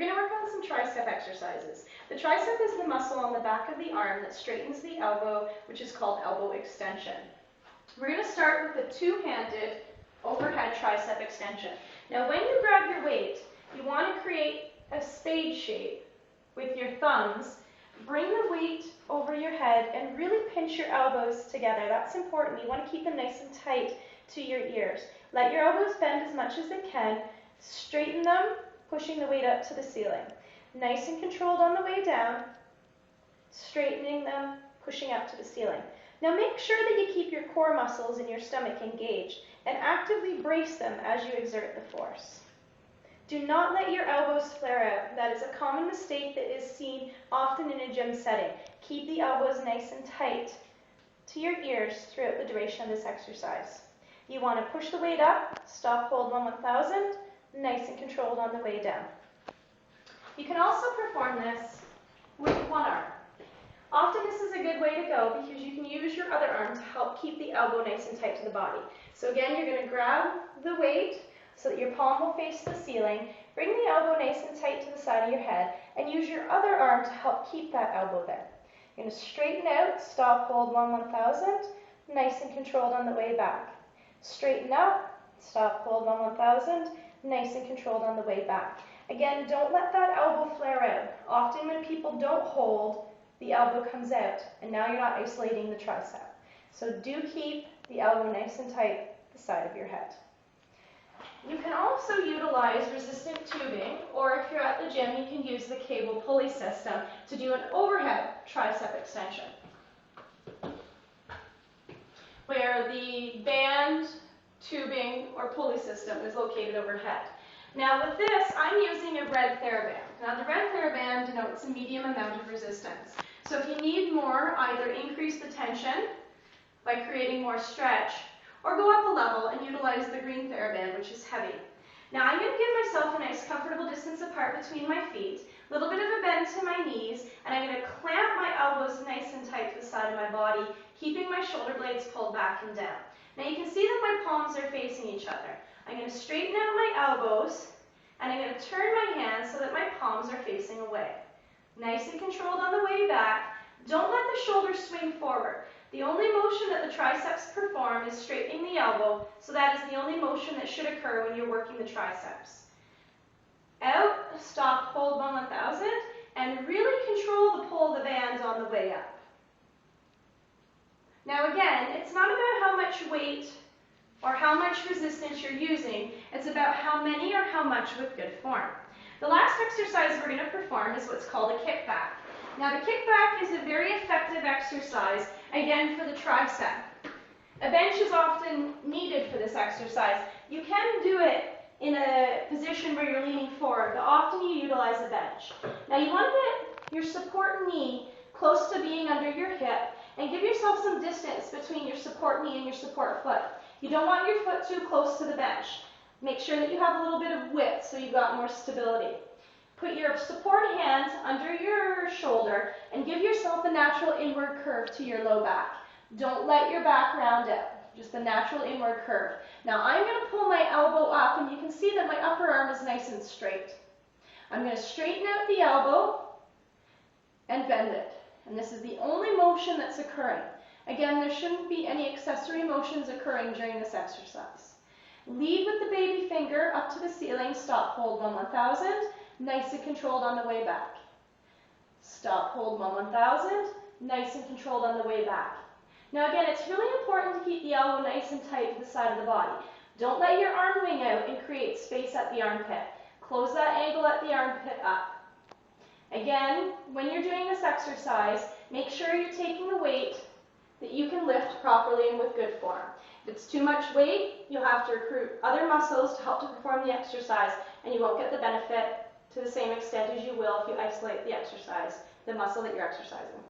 going to work on some tricep exercises. The tricep is the muscle on the back of the arm that straightens the elbow, which is called elbow extension. We're going to start with a two-handed overhead tricep extension. Now when you grab your weight, you want to create a spade shape with your thumbs. Bring the weight over your head and really pinch your elbows together. That's important. You want to keep them nice and tight to your ears. Let your elbows bend as much as they can. Straighten them, pushing the weight up to the ceiling. Nice and controlled on the way down. Straightening them, pushing up to the ceiling. Now make sure that you keep your core muscles in your stomach engaged and actively brace them as you exert the force. Do not let your elbows flare out. That is a common mistake that is seen often in a gym setting. Keep the elbows nice and tight to your ears throughout the duration of this exercise. You want to push the weight up, stop, hold 1/1000, nice and controlled on the way down. You can also perform this with one arm. Often this is a good way to go because you can use your other arm to help keep the elbow nice and tight to the body. So again, you're going to grab the weight so that your palm will face the ceiling. Bring the elbow nice and tight to the side of your head and use your other arm to help keep that elbow there. You're going to straighten out, stop, hold 1/1000, nice and controlled on the way back. Straighten up, stop, hold 1/1000, nice and controlled on the way back. Again, don't let that elbow flare out. Often when people don't hold, the elbow comes out, and now you're not isolating the tricep. So do keep the elbow nice and tight to the side of your head. You can also utilize resistant tubing, or if you're at the gym, you can use the cable pulley system to do an overhead tricep extension, where the band, tubing, or pulley system is located overhead. Now with this, I'm using a red Theraband. Now the red Theraband denotes a medium amount of resistance. So if you need more, either increase the tension by creating more stretch, or go up a level and utilize the green Theraband, which is heavy. Now I'm going to give myself a nice comfortable distance apart between my feet, a little bit of a bend to my knees, and I'm going to clamp my elbows nice and tight to the side of my body, keeping my shoulder blades pulled back and down. Now you can see that my palms are facing each other. I'm going to straighten out my elbows, and I'm going to turn my hands so that my palms are facing away. Nice and controlled on the way back. Don't let the shoulders swing forward. The only motion that the triceps perform is straightening the elbow, so that is the only motion that should occur when you're working the triceps. Out, stop, hold 1/1000, and really control the pull of the band on the way up. Now again, it's not about how much weight or how much resistance you're using, it's about how many or how much with good form. The last exercise we're going to perform is what's called a kickback. Now the kickback is a very effective exercise, again for the tricep. A bench is often needed for this exercise. You can do it in a position where you're leaning forward, but often you utilize a bench. Now you want to get your support knee close to being under your hip and give yourself some distance between your support knee and your support foot. You don't want your foot too close to the bench. Make sure that you have a little bit of width so you've got more stability. Put your support hand under your shoulder and give yourself a natural inward curve to your low back. Don't let your back round out, just a natural inward curve. Now I'm going to pull my elbow up, and you can see that my upper arm is nice and straight. I'm going to straighten out the elbow and bend it. And this is the only motion that's occurring. Again, there shouldn't be any accessory motions occurring during this exercise. Lead with the baby finger up to the ceiling, stop, hold 1/1000, nice and controlled on the way back. Stop, hold 1/1000, nice and controlled on the way back. Now again, it's really important to keep the elbow nice and tight to the side of the body. Don't let your arm wing out and create space at the armpit. Close that angle at the armpit up. Again, when you're doing this exercise, make sure you're taking the weight that you can lift properly and with good form. If it's too much weight, you'll have to recruit other muscles to help to perform the exercise, and you won't get the benefit to the same extent as you will if you isolate the exercise, the muscle that you're exercising.